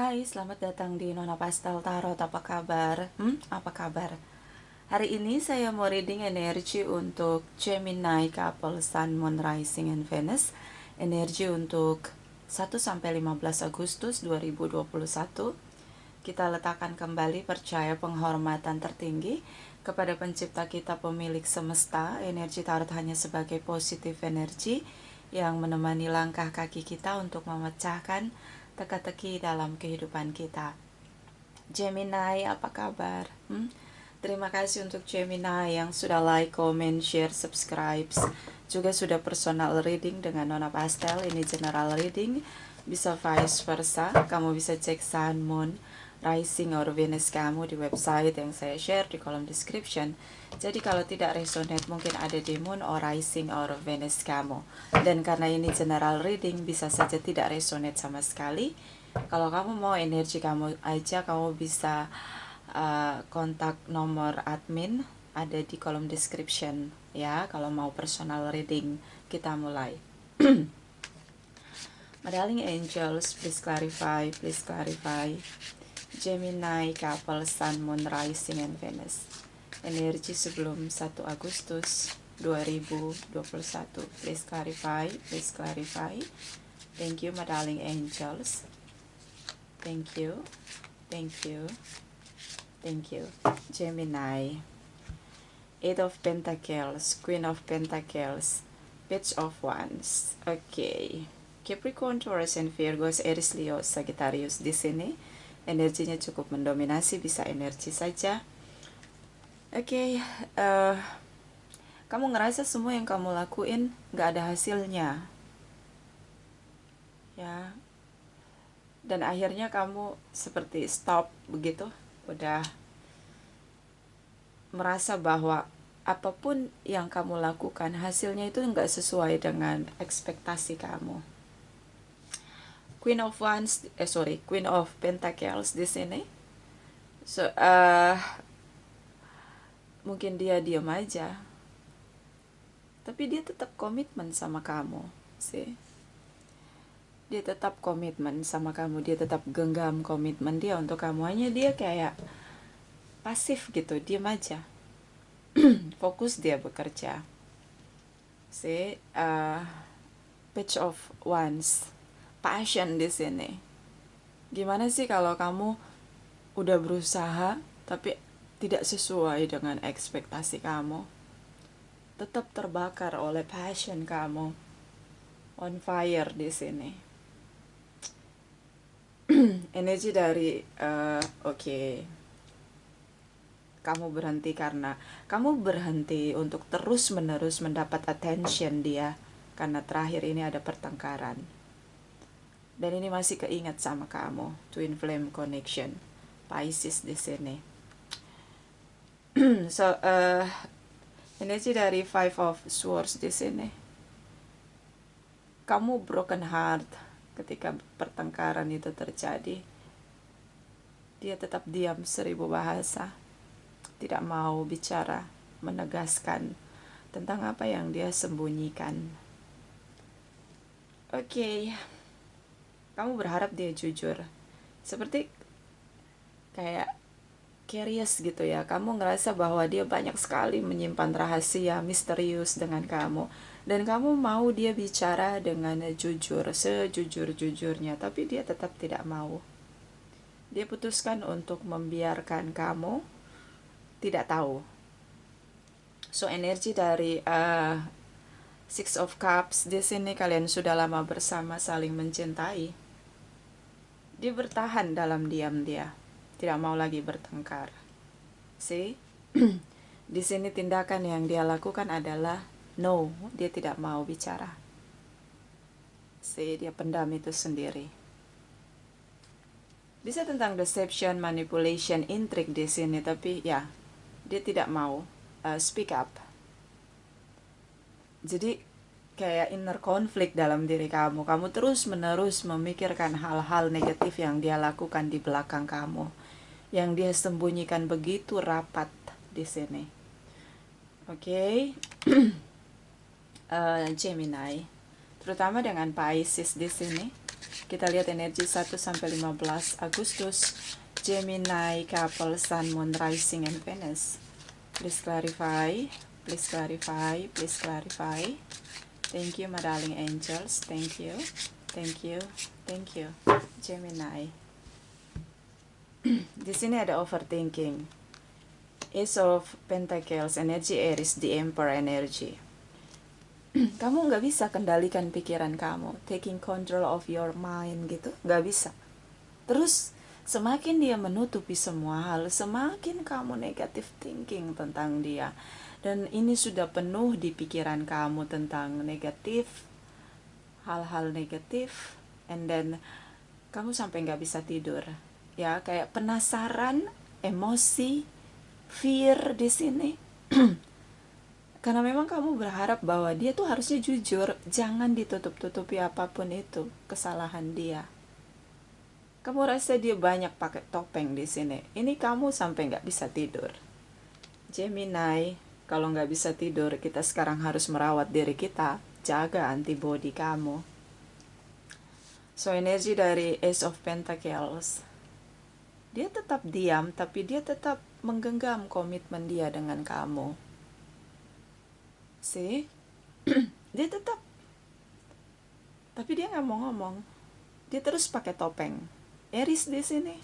Hai, selamat datang di Nona Pastel Tarot. Apa kabar? Apa kabar? Hari ini saya mau reading energi untuk Gemini couple Sun, Moon, Rising, and Venus. Energi untuk 1-15 Agustus 2021. Kita letakkan kembali percaya penghormatan tertinggi kepada pencipta kita, pemilik semesta. Energi tarot hanya sebagai positif energi yang menemani langkah kaki kita untuk memecahkan teka-teki dalam kehidupan kita. Gemini, apa kabar? Terima kasih untuk Gemini yang sudah like, comment, share, subscribe. Juga sudah personal reading dengan Nona Pastel. Ini general reading, bisa vice versa. Kamu bisa cek Sun, Moon, Rising, or Venus kamu di website yang saya share di kolom description. Jadi kalau tidak resonate, mungkin ada di Moon or Rising or Venus kamu. Dan karena ini general reading, bisa saja tidak resonate sama sekali. Kalau kamu mau energi kamu aja, kamu bisa kontak nomor admin ada di kolom description ya. Kalau mau personal reading, kita mulai. My darling angels, please clarify, please clarify. Gemini couple Sun, Moon, Rising, and Venus. Energi sebelum 1 Agustus 2021. Please clarify, please clarify. Thank you, my darling angels. Thank you, thank you, thank you. Gemini, Eight of Pentacles, Queen of Pentacles, Page of Wands. Okay, Capricorn, Taurus, and Virgos, Aries, Leo, Sagittarius di sini. Energinya cukup mendominasi, bisa energi saja. Okay, kamu ngerasa semua yang kamu lakuin gak ada hasilnya, ya. Dan akhirnya kamu seperti stop begitu, udah merasa bahwa apapun yang kamu lakukan hasilnya itu nggak sesuai dengan ekspektasi kamu. Queen of Pentacles di sini. So, mungkin dia diam aja, tapi dia tetap komitmen sama kamu, sih. Dia tetap komitmen sama kamu, dia tetap genggam komitmen dia untuk kamu. Hanya dia kayak pasif gitu, diam aja. Fokus dia bekerja. See, Page of Wands, passion di sini. Gimana sih kalau kamu udah berusaha tapi tidak sesuai dengan ekspektasi kamu? Tetap terbakar oleh passion kamu, on fire di sini. Energi dari kamu berhenti karena kamu berhenti untuk terus-menerus mendapat attention dia, karena terakhir ini ada pertengkaran. Dan ini masih keingat sama kamu, twin flame connection, Pisces di sini. So, energi dari Five of Swords di sini. Kamu broken heart ketika pertengkaran itu terjadi. Dia tetap diam 1000 bahasa. Tidak mau bicara, menegaskan tentang apa yang dia sembunyikan. Oke. Kamu berharap dia jujur. Seperti kayak curious gitu ya. Kamu ngerasa bahwa dia banyak sekali menyimpan rahasia misterius dengan kamu. Dan kamu mau dia bicara dengan jujur, sejujur-jujurnya. Tapi dia tetap tidak mau. Dia putuskan untuk membiarkan kamu tidak tahu. So, energi dari Six of Cups di sini, kalian sudah lama bersama, saling mencintai. Dia bertahan dalam diam dia, tidak mau lagi bertengkar. See? Di sini tindakan yang dia lakukan adalah no, dia tidak mau bicara. See, dia pendam itu sendiri. Bisa tentang deception, manipulation, intrigue di sini, tapi ya, dia tidak mau speak up. Jadi kayak inner conflict dalam diri kamu. Kamu terus-menerus memikirkan hal-hal negatif yang dia lakukan di belakang kamu, yang dia sembunyikan begitu rapat di sini. Oke. Gemini, terutama dengan Pisces di sini. Kita lihat energi 1-15 Agustus, Gemini, couple, Sun, Moon, Rising, and Venus. Please clarify, please clarify, please clarify. Thank you, my darling angels. Thank you, thank you, thank you. Gemini. Di sini ada overthinking. Ace of Pentacles, energi Aries, the Emperor energy. Kamu nggak bisa kendalikan pikiran kamu, taking control of your mind gitu, nggak bisa. Terus semakin dia menutupi semua hal, semakin kamu negative thinking tentang dia. Dan ini sudah penuh di pikiran kamu tentang negatif, hal-hal negatif, and then kamu sampai nggak bisa tidur. Ya, kayak penasaran, emosi, fear di sini. Karena memang kamu berharap bahwa dia tuh harusnya jujur, jangan ditutup-tutupi apapun itu kesalahan dia. Kamu rasa dia banyak pakai topeng di sini. Ini kamu sampai nggak bisa tidur. Gemini, kalau nggak bisa tidur, kita sekarang harus merawat diri kita, jaga antibody kamu. So energi dari Ace of Pentacles, dia tetap diam, tapi dia tetap menggenggam komitmen dia dengan kamu. See? Dia tetap, tapi dia nggak mau ngomong. Dia terus pakai topeng. Aries di sini.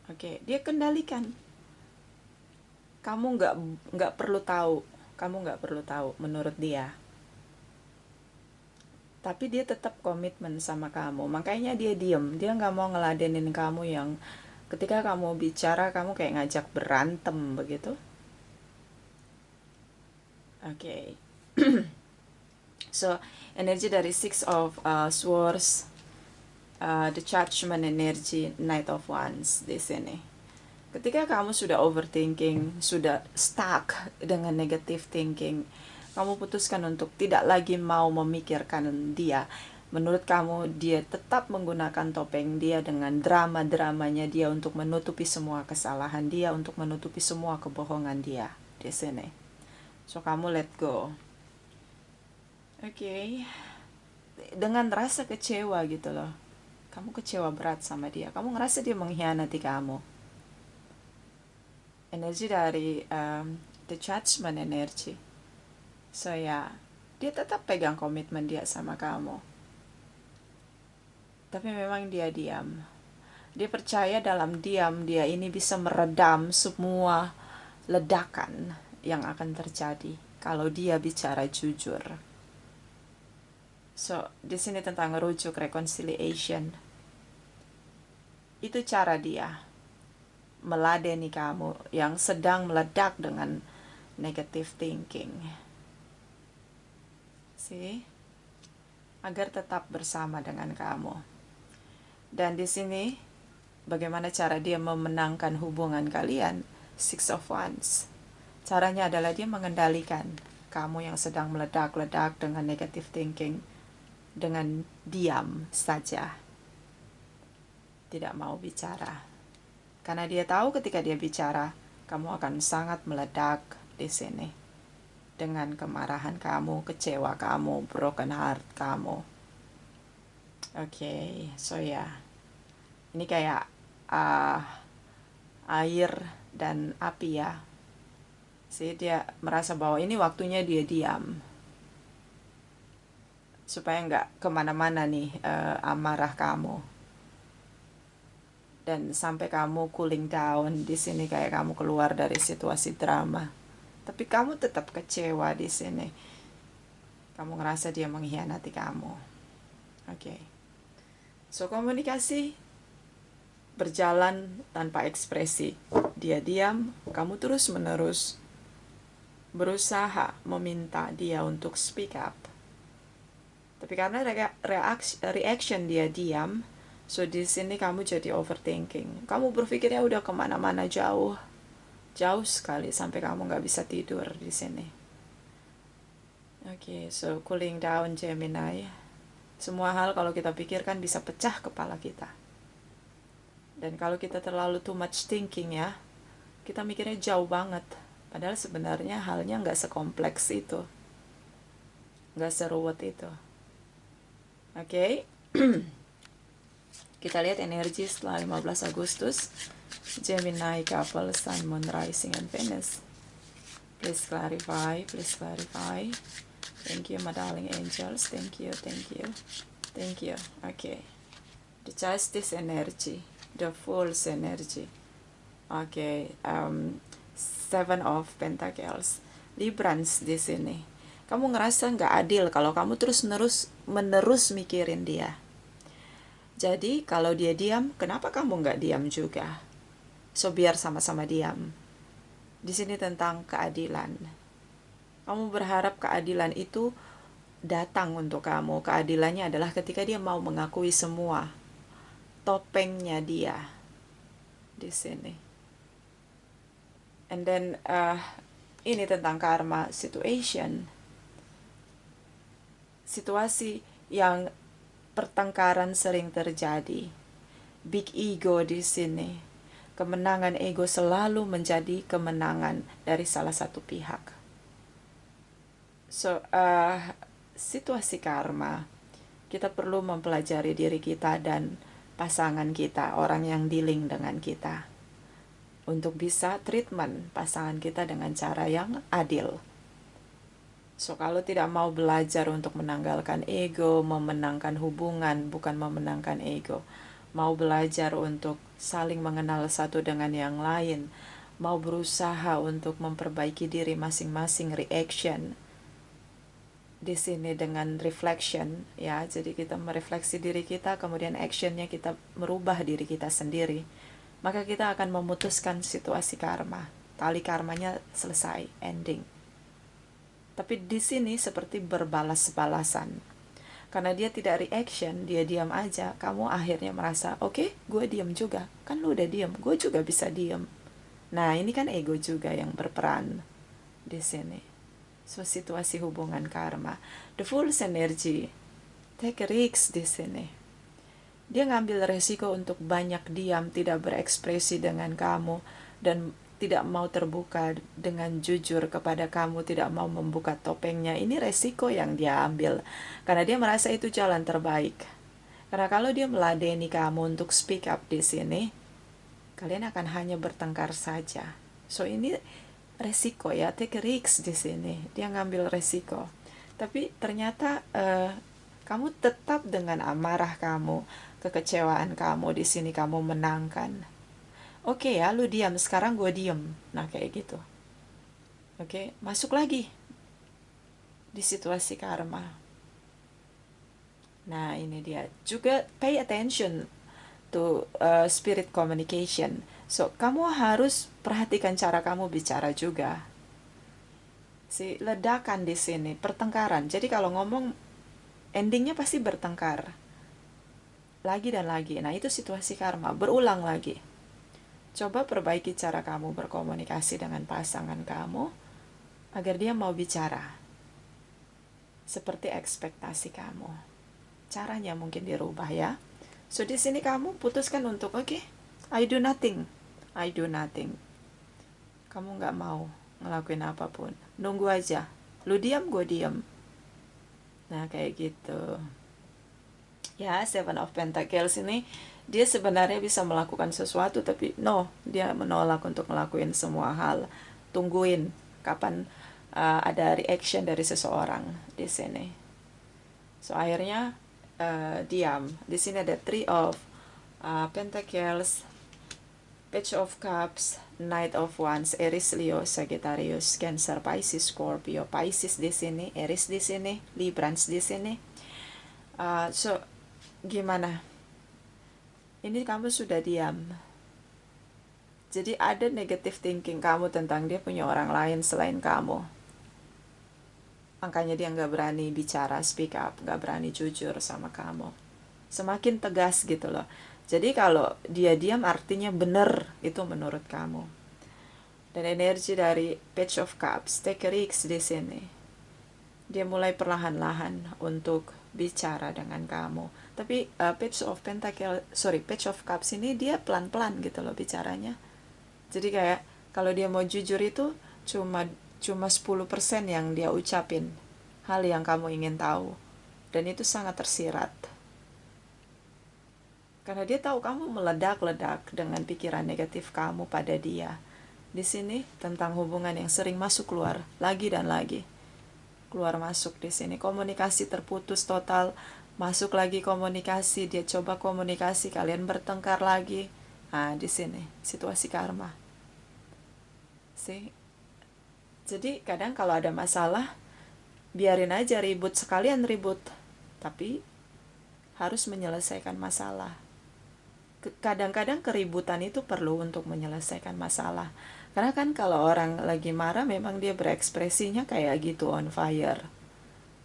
Oke, dia kendalikan. Kamu nggak perlu tahu. Kamu nggak perlu tahu menurut dia. Tapi dia tetap komitmen sama kamu. Makanya dia diem. Dia nggak mau ngeladenin kamu yang ketika kamu bicara kamu kayak ngajak berantem begitu. Oke. So, energi dari Six of Swords, the Judgment energy, Knight of Wands di sini. Ketika kamu sudah overthinking, sudah stuck dengan negative thinking, kamu putuskan untuk tidak lagi mau memikirkan dia. Menurut kamu, dia tetap menggunakan topeng dia dengan drama-dramanya dia untuk menutupi semua kesalahan dia, untuk menutupi semua kebohongan dia di sini. So, kamu let go. Oke. Dengan rasa kecewa gitu loh. Kamu kecewa berat sama dia. Kamu ngerasa dia mengkhianati kamu. Energi dari the Judgment energy. So ya, dia tetap pegang komitmen dia sama kamu. Tapi memang dia diam. Dia percaya dalam diam dia ini bisa meredam semua ledakan yang akan terjadi kalau dia bicara jujur. So, di sini tentang rujuk reconciliation. Itu cara dia meladeni kamu yang sedang meledak dengan negative thinking. See? Agar tetap bersama dengan kamu. Dan di sini bagaimana cara dia memenangkan hubungan kalian? Six of Wands. Caranya adalah dia mengendalikan kamu yang sedang meledak-ledak dengan negative thinking dengan diam saja. Tidak mau bicara. Karena dia tahu ketika dia bicara, kamu akan sangat meledak di sini. Dengan kemarahan kamu, kecewa kamu, broken heart kamu. Oke, so ya. Ini kayak air dan api ya. Dia merasa bahwa ini waktunya dia diam supaya nggak kemana-mana nih amarah kamu, dan sampai kamu cooling down di sini, kayak kamu keluar dari situasi drama, tapi kamu tetap kecewa di sini. Kamu ngerasa dia mengkhianati kamu. Oke. So komunikasi berjalan tanpa ekspresi. Dia diam, kamu terus-menerus berusaha meminta dia untuk speak up. Tapi karena reaction dia diam, so di sini kamu jadi overthinking. Kamu berpikirnya udah kemana-mana jauh sekali sampai kamu nggak bisa tidur di sini. Oke, so cooling down Gemini. Semua hal kalau kita pikirkan bisa pecah kepala kita. Dan kalau kita terlalu too much thinking ya, kita mikirnya jauh banget. Padahal sebenarnya halnya nggak sekompleks itu. Nggak seruwet itu. Oke. Kita lihat energi setelah 15 Agustus. Gemini, couple, Sun, Moon, Rising, and Venus. Please clarify, please clarify. Thank you, my darling angels. Thank you, thank you, thank you. Okay. The Justice energy, the Fool's energy. Okay. Seven of Pentacles. Librans di sini. Kamu ngerasa nggak adil kalau kamu terus menerus mikirin dia. Jadi kalau dia diam, kenapa kamu nggak diam juga? So biar sama-sama diam. Di sini tentang keadilan. Kamu berharap keadilan itu datang untuk kamu. Keadilannya adalah ketika dia mau mengakui semua topengnya dia di sini. And then ini tentang karma situation. Situasi yang pertengkaran sering terjadi. Big ego di sini. Kemenangan ego selalu menjadi kemenangan dari salah satu pihak. So, situasi karma, kita perlu mempelajari diri kita dan pasangan kita, orang yang dealing dengan kita, untuk bisa treatment pasangan kita dengan cara yang adil. So, kalau tidak mau belajar untuk menanggalkan ego, memenangkan hubungan, bukan memenangkan ego, mau belajar untuk saling mengenal satu dengan yang lain, mau berusaha untuk memperbaiki diri masing-masing, reaction di sini dengan reflection, ya. Jadi kita merefleksi diri kita, kemudian actionnya kita merubah diri kita sendiri, maka kita akan memutuskan situasi karma. Tali karmanya selesai, ending. Tapi di sini seperti berbalas-balasan. Karena dia tidak reaction, dia diam aja, kamu akhirnya merasa, oke, gue diam juga. Kan lu udah diam, gue juga bisa diam. Nah, ini kan ego juga yang berperan di sini. So, situasi hubungan karma. The Fool's energy. Take a risk di sini. Dia ngambil resiko untuk banyak diam, tidak berekspresi dengan kamu, dan tidak mau terbuka dengan jujur kepada kamu, tidak mau membuka topengnya. Ini resiko yang dia ambil, karena dia merasa itu jalan terbaik. Karena kalau dia meladeni kamu untuk speak up di sini, kalian akan hanya bertengkar saja. So, ini resiko, ya, take a risk di sini. Dia ngambil resiko. Tapi ternyata kamu tetap dengan amarah kamu, kekecewaan kamu di sini kamu menangkan. Oke, ya, lu diam, sekarang gue diem. Nah, kayak gitu. Oke, masuk lagi di situasi karma. Nah, ini dia. Juga pay attention to spirit communication. So, kamu harus perhatikan cara kamu bicara juga. Si ledakan di sini, pertengkaran. Jadi kalau ngomong, endingnya pasti bertengkar. Lagi dan lagi. Nah, itu situasi karma. Berulang lagi. Coba perbaiki cara kamu berkomunikasi dengan pasangan kamu agar dia mau bicara seperti ekspektasi kamu. Caranya mungkin dirubah, ya. So, di sini kamu putuskan untuk, oke, I do nothing. I do nothing. Kamu nggak mau ngelakuin apapun. Nunggu aja. Lu diam, gue diam. Nah, kayak gitu. Ya, Seven of Pentacles ini, dia sebenarnya bisa melakukan sesuatu, tapi no, dia menolak untuk ngelakuin semua hal. Tungguin kapan ada reaction dari seseorang di sini. So, akhirnya diam. Di sini ada Three of Pentacles, Page of Cups, Knight of Wands, Aries, Leo, Sagittarius, Cancer, Pisces, Scorpio, Pisces di sini, Aries di sini, Librans di sini. So, gimana? Ini kamu sudah diam. Jadi ada negative thinking kamu tentang dia punya orang lain selain kamu. Makanya dia nggak berani bicara, speak up, nggak berani jujur sama kamu. Semakin tegas gitu loh. Jadi kalau dia diam artinya benar, itu menurut kamu. Dan energi dari Page of Cups, take a risk di sini. Dia mulai perlahan-lahan untuk bicara dengan kamu. Tapi Page of Cups ini dia pelan-pelan gitu loh bicaranya. Jadi kayak kalau dia mau jujur itu cuma 10% yang dia ucapin hal yang kamu ingin tahu. dan itu sangat tersirat. Karena dia tahu kamu meledak-ledak dengan pikiran negatif kamu pada dia. Di sini tentang hubungan yang sering masuk keluar lagi dan lagi. Keluar masuk di sini, komunikasi terputus total, masuk lagi komunikasi, dia coba komunikasi, kalian bertengkar lagi. Nah, di sini situasi karma. Jadi kadang kalau ada masalah, biarin aja ribut, sekalian ribut, tapi harus menyelesaikan masalah. Kadang-kadang keributan itu perlu untuk menyelesaikan masalah. Karena kan kalau orang lagi marah memang dia berekspresinya kayak gitu, on fire.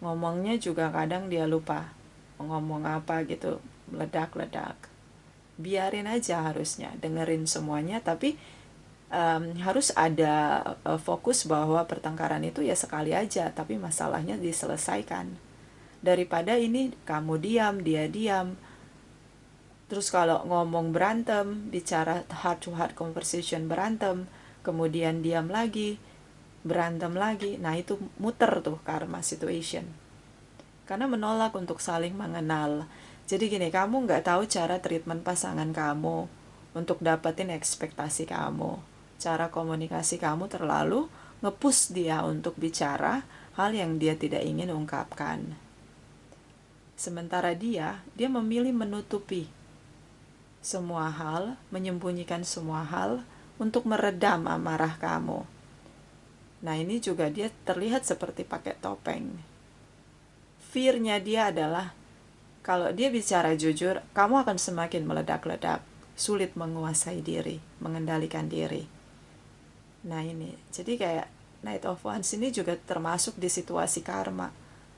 Ngomongnya juga kadang dia lupa ngomong apa gitu, meledak-ledak. Biarin aja harusnya, dengerin semuanya, tapi harus ada fokus bahwa pertengkaran itu ya sekali aja, tapi masalahnya diselesaikan. Daripada ini kamu diam, dia diam. Terus kalau ngomong berantem, bicara heart to heart conversation berantem, kemudian diam lagi, berantem lagi. Nah itu muter tuh karma situation. Karena menolak untuk saling mengenal. Jadi gini, kamu nggak tahu cara treatment pasangan kamu untuk dapetin ekspektasi kamu. Cara komunikasi kamu terlalu nge-push dia untuk bicara hal yang dia tidak ingin ungkapkan. Sementara dia memilih menutupi semua hal, menyembunyikan semua hal untuk meredam amarah kamu. Nah ini juga dia terlihat seperti pakai topeng. Fear-nya dia adalah kalau dia bicara jujur, kamu akan semakin meledak-ledak, sulit menguasai diri, mengendalikan diri. Nah ini, jadi kayak Knight of Wands ini juga termasuk di situasi karma.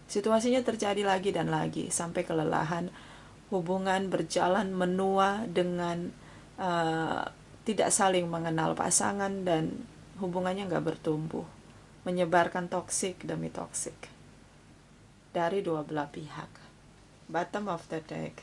Situasinya terjadi lagi dan lagi, sampai kelelahan, hubungan berjalan menua dengan tidak saling mengenal pasangan dan hubungannya nggak bertumbuh, menyebarkan toksik demi toksik dari dua belah pihak. Bottom of the deck,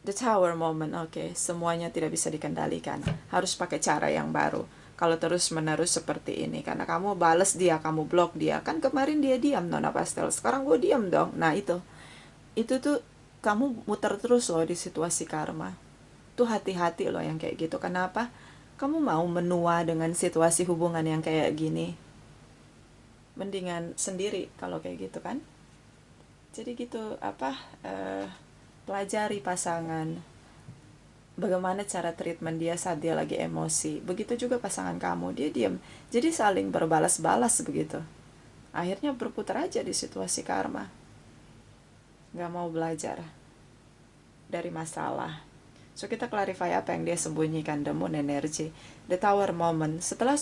the Tower moment. Oke, semuanya tidak bisa dikendalikan, harus pakai cara yang baru. Kalau terus menerus seperti ini, karena kamu bales dia, kamu blok dia, kan kemarin dia diam Nona Pastel, sekarang gue diam dong. Nah itu tuh kamu muter terus loh di situasi karma. Tuh hati-hati loh yang kayak gitu. Kenapa? Kamu mau menua dengan situasi hubungan yang kayak gini? Mendingan sendiri kalau kayak gitu kan. Jadi gitu, pelajari pasangan, bagaimana cara treatment dia saat dia lagi emosi. Begitu juga pasangan kamu, dia diam, jadi saling berbalas-balas begitu. Akhirnya berputar aja di situasi karma, gak mau belajar dari masalah. So kita clarify apa yang dia sembunyikan. The Moon energy, the Tower moment. Setelah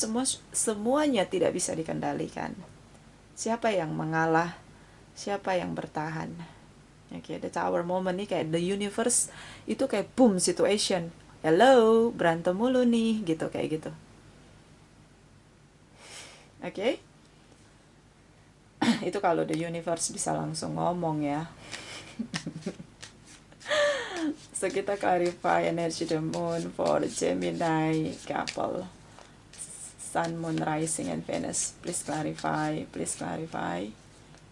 semuanya tidak bisa dikendalikan, siapa yang mengalah, siapa yang bertahan. Oke, the Tower moment nih kayak the universe itu kayak boom situation. Hello, berantem mulu nih, gitu kayak gitu. Oke. Itu kalau the universe bisa langsung ngomong ya. So kita clarify energy the moon for Gemini couple, Sun, Moon, Rising, and Venus. Please clarify, please clarify.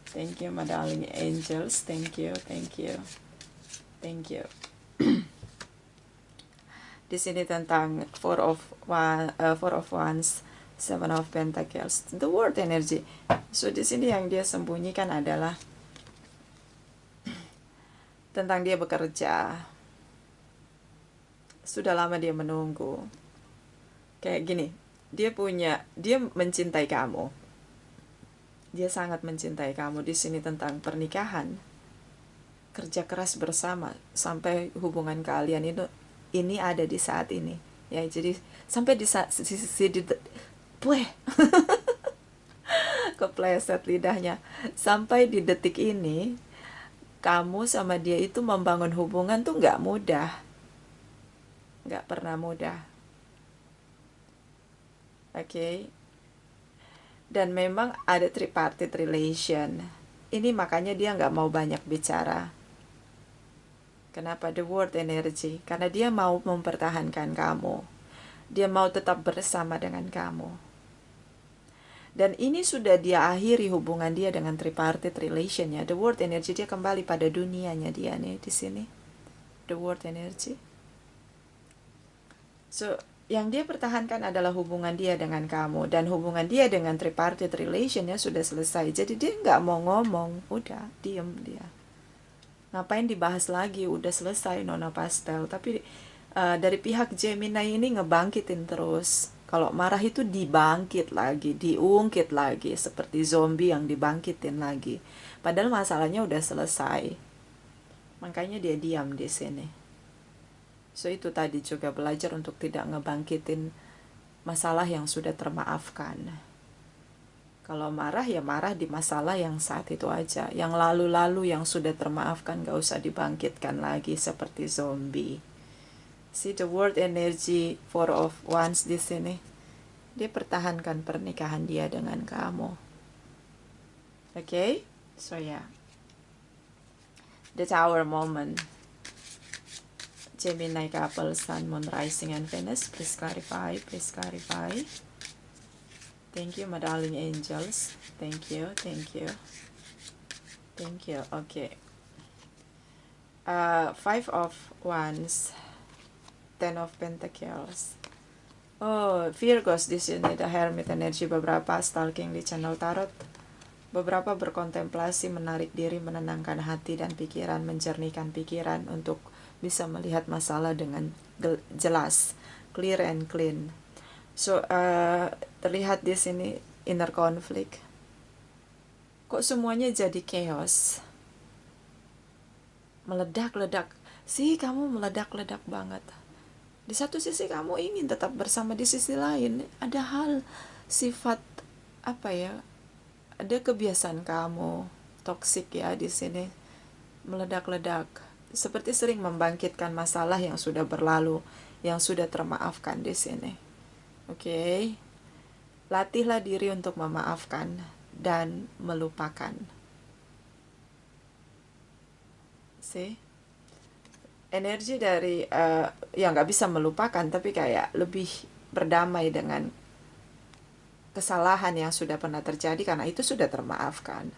Thank you, my darling angels. Thank you, thank you, thank you. Di sini tentang Four of Wands, Seven of Pentacles, the World energy. So di sini yang dia sembunyikan adalah tentang dia bekerja. Sudah lama dia menunggu. Kayak gini, dia mencintai kamu. Dia sangat mencintai kamu. Di sini tentang pernikahan, kerja keras bersama sampai hubungan kalian ini ada di saat ini. Ya, jadi sampai di kepleset lidahnya. Sampai di detik ini, kamu sama dia itu membangun hubungan tuh nggak mudah. Nggak pernah mudah. Oke. Dan memang ada tripartite relation. Ini makanya dia nggak mau banyak bicara. Kenapa? The World energy. Karena dia mau mempertahankan kamu. Dia mau tetap bersama dengan kamu. Dan ini sudah dia akhiri hubungan dia dengan tripartite relationnya. The world energy dia kembali pada dunianya dia nih di sini. The world energy. So, yang dia pertahankan adalah hubungan dia dengan kamu. Dan hubungan dia dengan tripartite relationnya sudah selesai. Jadi dia nggak mau ngomong. Udah, diem dia. Ngapain dibahas lagi? Udah selesai Nona Pastel. Tapi dari pihak Gemini ini ngebangkitin terus. Kalau marah itu dibangkit lagi, diungkit lagi, seperti zombie yang dibangkitin lagi. Padahal masalahnya udah selesai. Makanya dia diam di sini. So itu tadi juga belajar untuk tidak ngebangkitin masalah yang sudah termaafkan. Kalau marah ya marah di masalah yang saat itu aja. Yang lalu-lalu yang sudah termaafkan gak usah dibangkitkan lagi seperti zombie. See the word energy, Four of Wands di sini. Dia pertahankan pernikahan dia dengan kamu. Okay? So yeah. The Tower moment. Gemini couple, Sun, Moon, Rising, and Venus. Please clarify. Please clarify. Thank you, my darling angels. Thank you. Thank you. Thank you. Okay. Five of Wands. Ten of Pentacles. Oh, Virgos di sini, The Hermit energy. Beberapa stalking di channel tarot. Beberapa berkontemplasi, menarik diri, menenangkan hati dan pikiran, menjernihkan pikiran untuk bisa melihat masalah dengan jelas, clear and clean. So, terlihat di sini inner conflict. Kok semuanya jadi chaos? Meledak-ledak. Sih, kamu meledak-ledak banget. Di satu sisi kamu ingin tetap bersama, di sisi lain ada hal sifat apa ya? Ada kebiasaan kamu toksik ya di sini, meledak-ledak, seperti sering membangkitkan masalah yang sudah berlalu, yang sudah termaafkan di sini. Oke. Latihlah diri untuk memaafkan dan melupakan. See? Energi dari ya nggak bisa melupakan, tapi kayak lebih berdamai dengan kesalahan yang sudah pernah terjadi karena itu sudah termaafkan.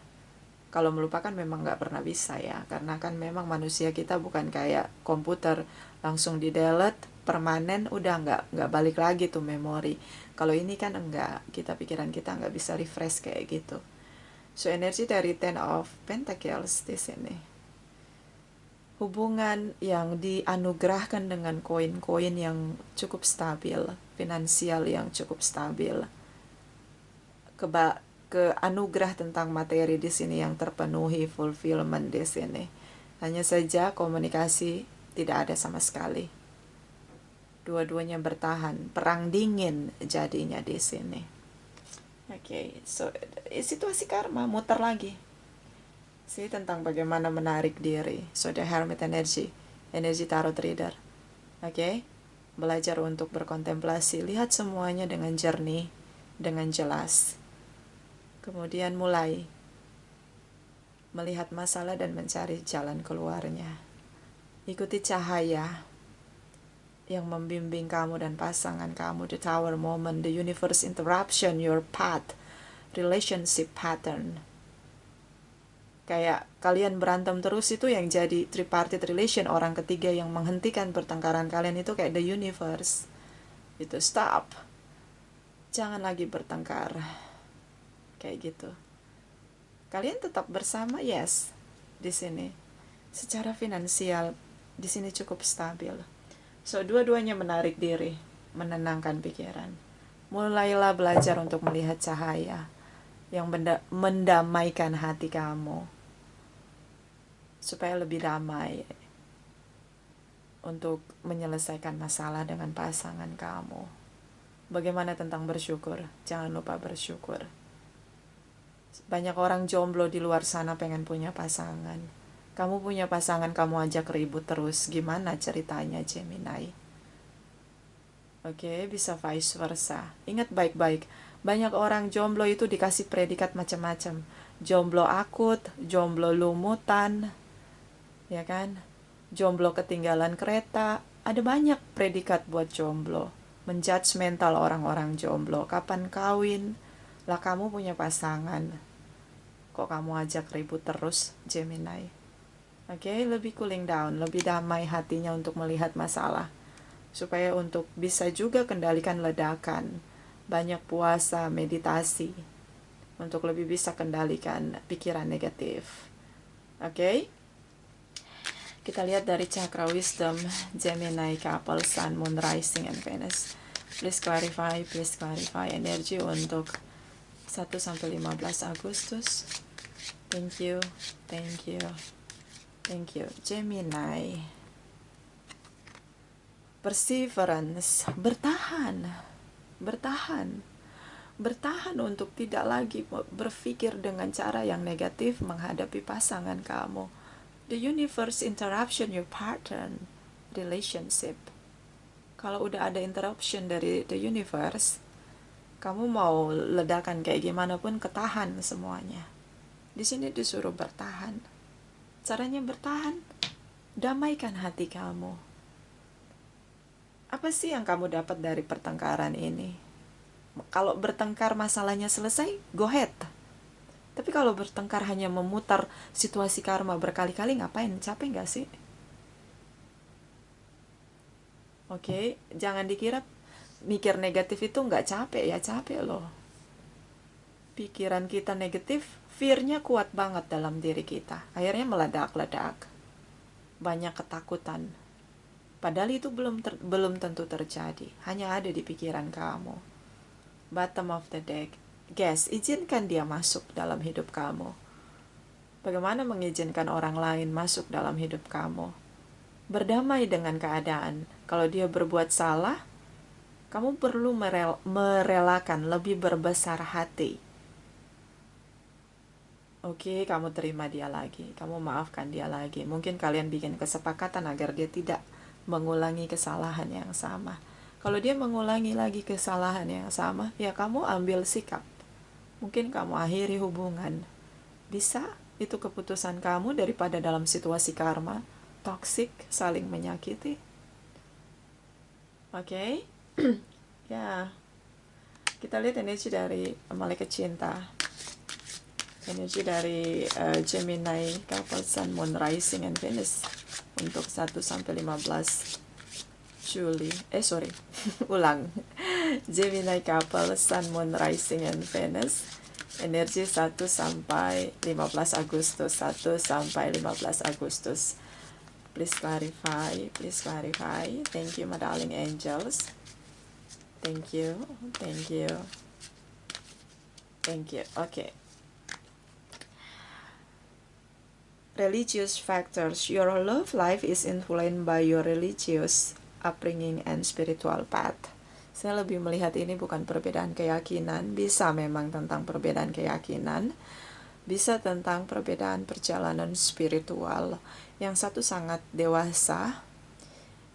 Kalau melupakan memang nggak pernah bisa ya, karena kan memang manusia kita bukan kayak komputer langsung di delete permanen, udah nggak balik lagi tuh memori. Kalau ini kan enggak, pikiran kita nggak bisa refresh kayak gitu. So energi dari Ten of Pentacles di sini. Hubungan yang dianugerahkan dengan koin-koin yang cukup stabil, finansial yang cukup stabil, anugerah tentang materi di sini yang terpenuhi, fulfillment di sini. Hanya saja komunikasi tidak ada sama sekali. Dua-duanya bertahan, perang dingin jadinya di sini. Oke, so situasi karma muter lagi. Tentang bagaimana menarik diri. So the Hermit energy tarot reader. Oke. Belajar untuk berkontemplasi, lihat semuanya dengan jernih, dengan jelas. Kemudian mulai melihat masalah dan mencari jalan keluarnya. Ikuti cahaya yang membimbing kamu dan pasangan kamu. The Tower moment, the universe interruption your path, relationship pattern. Kayak kalian berantem terus, itu yang jadi tripartite relation, orang ketiga yang menghentikan pertengkaran kalian itu kayak the universe. Itu stop. Jangan lagi bertengkar. Kayak gitu. Kalian tetap bersama, yes. Di sini. Secara finansial di sini cukup stabil. So dua-duanya menarik diri, menenangkan pikiran. Mulailah belajar untuk melihat cahaya yang mendamaikan hati kamu, supaya lebih damai untuk menyelesaikan masalah dengan pasangan kamu. Bagaimana tentang bersyukur? Jangan lupa bersyukur. Banyak orang jomblo di luar sana pengen punya pasangan. Kamu punya pasangan, kamu ajak ribut terus. Gimana ceritanya, Gemini? Oke, bisa vice versa. Ingat baik-baik. Banyak orang jomblo itu dikasih predikat macam-macam. Jomblo akut, jomblo lumutan, ya kan? Jomblo ketinggalan kereta. Ada banyak predikat buat jomblo. Menjudgmental orang-orang jomblo. Kapan kawin? Lah kamu punya pasangan, kok kamu ajak ribut terus, Gemini? Oke, lebih cooling down, lebih damai hatinya untuk melihat masalah. Supaya untuk bisa juga kendalikan ledakan. Banyak puasa, meditasi. Untuk lebih bisa kendalikan pikiran negatif. Oke? Kita lihat dari Chakra Wisdom, Gemini, Couple, Sun, Moon, Rising, and Venus. Please clarify energi untuk 1-15 Agustus. Thank you. Gemini. Perseverance, bertahan untuk tidak lagi berpikir dengan cara yang negatif menghadapi pasangan kamu. The universe interruption your pattern relationship. Kalau udah ada interruption dari the universe, kamu mau ledakan kayak gimana pun ketahan semuanya. Di sini disuruh bertahan. Caranya bertahan, damaikan hati kamu. Apa sih yang kamu dapat dari pertengkaran ini? Kalau bertengkar masalahnya selesai, go ahead. Tapi kalau bertengkar hanya memutar situasi karma berkali-kali, ngapain? Capek gak sih? Oke, jangan dikira mikir negatif itu gak capek, ya capek loh. Pikiran kita negatif, fear-nya kuat banget dalam diri kita. Akhirnya meledak-ledak. Banyak ketakutan. Padahal itu belum tentu terjadi, hanya ada di pikiran kamu. Bottom of the deck. Guys, izinkan dia masuk dalam hidup kamu. Bagaimana mengizinkan orang lain masuk dalam hidup kamu? Berdamai dengan keadaan. Kalau dia berbuat salah, kamu perlu merelakan, lebih berbesar hati. Oke, kamu terima dia lagi, kamu maafkan dia lagi. Mungkin kalian bikin kesepakatan agar dia tidak mengulangi kesalahan yang sama. Kalau dia mengulangi lagi kesalahan yang sama, ya kamu ambil sikap. Mungkin kamu akhiri hubungan. Bisa, itu keputusan kamu daripada dalam situasi karma, toksik, saling menyakiti. Oke? Ya. Kita lihat energi dari malaikat cinta. Energi dari Gemini, Couple, Sun, Moon, Rising, and Venus untuk 1-15 Juli. Ulang. Gemini, Couple, Sun, Moon, Rising, and Venus. Energi 1-15 Agustus. 1-15 Agustus. Please clarify. Thank you, my darling angels. Thank you. Okay. Religious factors. Your love life is influenced by your religious upbringing and spiritual path. Saya lebih melihat ini bukan perbedaan keyakinan. Bisa memang tentang perbedaan keyakinan, bisa tentang perbedaan perjalanan spiritual. Yang satu sangat dewasa,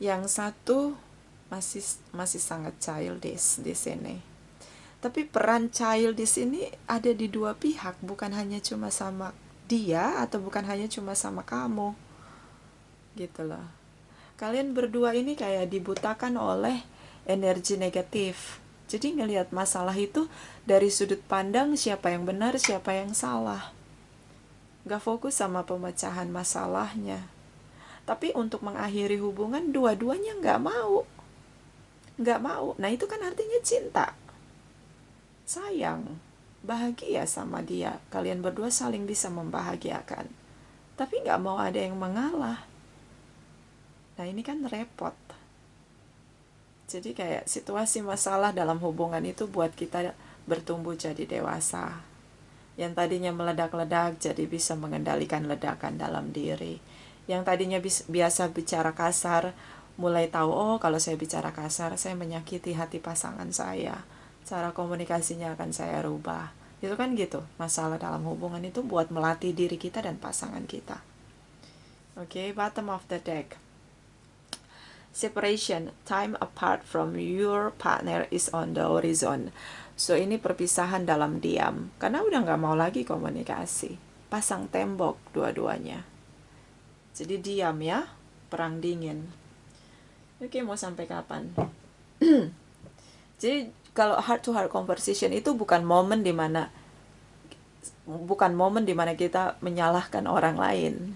yang satu masih sangat childish di sini. Tapi peran childish ini ada di dua pihak, bukan hanya cuma sama dia atau bukan hanya cuma sama kamu. Gitu loh. Kalian berdua ini kayak dibutakan oleh energi negatif. Jadi ngelihat masalah itu dari sudut pandang siapa yang benar, siapa yang salah. Gak fokus sama pemecahan masalahnya. Tapi untuk mengakhiri hubungan, dua-duanya gak mau. Nah itu kan artinya cinta. Sayang, bahagia sama dia. Kalian berdua saling bisa membahagiakan. Tapi gak mau ada yang mengalah. Nah ini kan repot. Jadi kayak situasi masalah dalam hubungan itu buat kita bertumbuh jadi dewasa. Yang tadinya meledak-ledak jadi bisa mengendalikan ledakan dalam diri. Yang tadinya biasa bicara kasar, mulai tahu, oh kalau saya bicara kasar, saya menyakiti hati pasangan saya. Cara komunikasinya akan saya rubah. Itu kan gitu, masalah dalam hubungan itu buat melatih diri kita dan pasangan kita. Oke, bottom of the deck. Separation, time apart from your partner is on the horizon. So ini perpisahan dalam diam, karena udah gak mau lagi komunikasi. Pasang tembok dua-duanya. Jadi diam ya, perang dingin. Oke, mau sampai kapan? Jadi kalau heart to heart conversation itu bukan momen dimana kita menyalahkan orang lain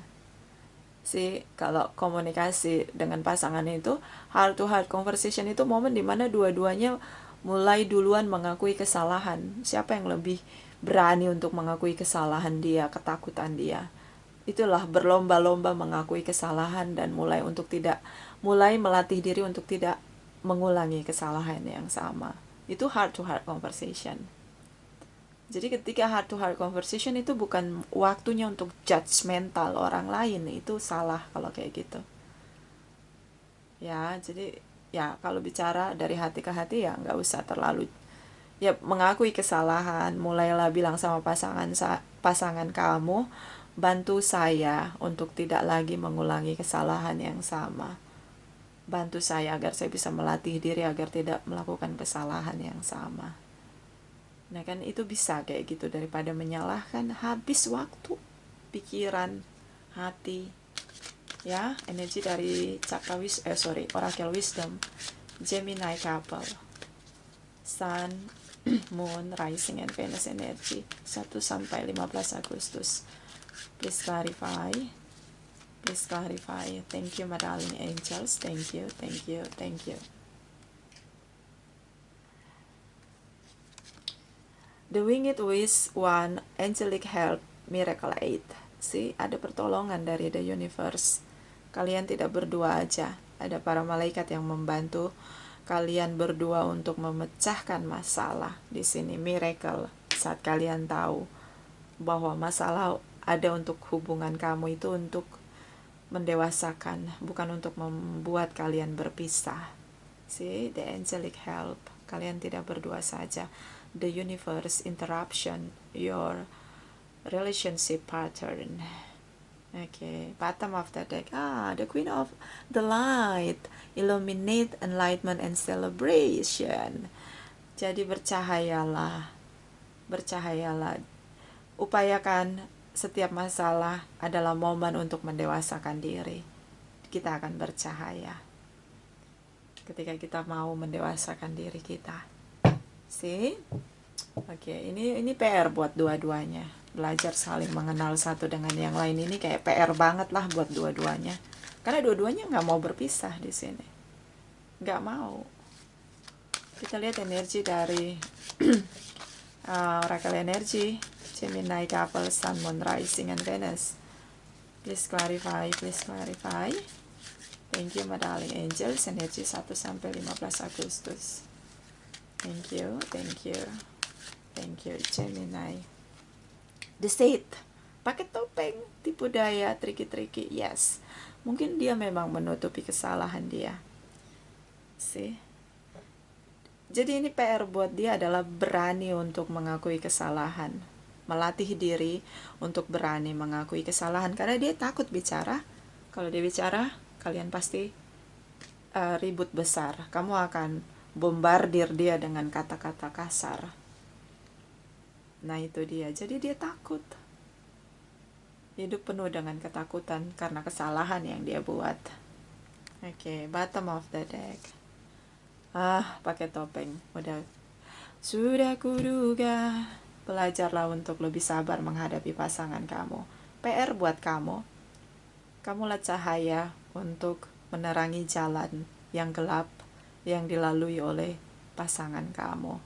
sih. Kalau komunikasi dengan pasangan itu, heart to heart conversation itu momen dimana dua-duanya mulai duluan mengakui kesalahan. Siapa yang lebih berani untuk mengakui kesalahan dia, ketakutan dia. Itulah berlomba-lomba mengakui kesalahan dan mulai melatih diri untuk tidak mengulangi kesalahan yang sama. Itu heart to heart conversation. Jadi ketika heart to heart conversation itu bukan waktunya untuk judgmental orang lain, itu salah kalau kayak gitu. Ya, jadi ya kalau bicara dari hati ke hati ya nggak usah terlalu, ya mengakui kesalahan, mulailah bilang sama pasangan kamu, bantu saya untuk tidak lagi mengulangi kesalahan yang sama. Bantu saya agar saya bisa melatih diri agar tidak melakukan kesalahan yang sama. Nah kan itu bisa kayak gitu, daripada menyalahkan, habis waktu, pikiran, hati. Ya, energi dari Oracle Wisdom, Gemini couple, Sun, Moon, Rising, and Venus energy 1 sampai 15 Agustus. Please clarify. Please clarify. Thank you, my darling angels. Thank you, thank you, thank you. The Winged Wish One, Angelic Help, Miracle Aid. See, ada pertolongan dari the universe. Kalian tidak berdua aja. Ada para malaikat yang membantu kalian berdua untuk memecahkan masalah. Di sini miracle. Saat kalian tahu bahwa masalah ada untuk hubungan kamu itu untuk mendewasakan, bukan untuk membuat kalian berpisah. See, the angelic help. Kalian tidak berdua saja. The universe interruption your relationship pattern. Okay, bottom of the deck. The Queen of the Light. Illuminate, enlightenment, and celebration. Jadi bercahayalah. Bercahayalah. Upayakan setiap masalah adalah momen untuk mendewasakan diri. Kita akan bercahaya ketika kita mau mendewasakan diri kita. See? Oke, ini PR buat dua-duanya. Belajar saling mengenal satu dengan yang lain ini kayak PR banget lah buat dua-duanya. Karena dua-duanya nggak mau berpisah di sini. Nggak mau. Kita lihat energi dari Oracle Energy, Gemini couple, Sun, Moon, Rising, and Venus. Please clarify, please clarify. Thank you, my darling angels. Energi 1 sampai 15 Agustus. Thank you, thank you, thank you, Gemini. The State, pakai topeng, tipu daya, triki-triki, yes. Mungkin dia memang menutupi kesalahan dia. See? Jadi ini PR buat dia adalah berani untuk mengakui kesalahan. Melatih diri untuk berani mengakui kesalahan. Karena dia takut bicara. Kalau dia bicara, kalian pasti ribut besar. Kamu akan bombardir dia dengan kata-kata kasar. Nah itu dia, jadi dia takut. Hidup penuh dengan ketakutan karena kesalahan yang dia buat. Oke, bottom of the deck. Pakai topeng. Sudah kuduga. Belajarlah untuk lebih sabar menghadapi pasangan kamu. PR buat kamu. Kamulah cahaya untuk menerangi jalan yang gelap yang dilalui oleh pasangan kamu.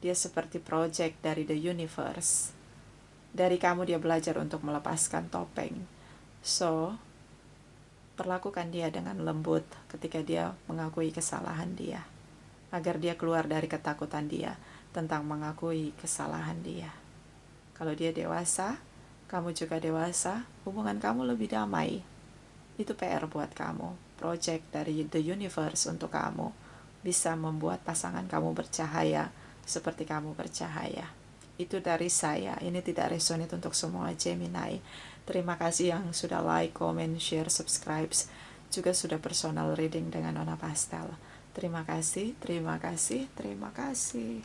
Dia seperti project dari the universe. Dari kamu dia belajar untuk melepaskan topeng. So, perlakukan dia dengan lembut ketika dia mengakui kesalahan dia. Agar dia keluar dari ketakutan dia tentang mengakui kesalahan dia. Kalau dia dewasa, kamu juga dewasa, hubungan kamu lebih damai. Itu PR buat kamu. Project dari the universe untuk kamu bisa membuat pasangan kamu bercahaya seperti kamu bercahaya. Itu dari saya. Ini tidak resonate untuk semua Gemini. Terima kasih yang sudah like, comment, share, subscribe, juga sudah personal reading dengan Nona Pastel. Terima kasih, terima kasih, terima kasih.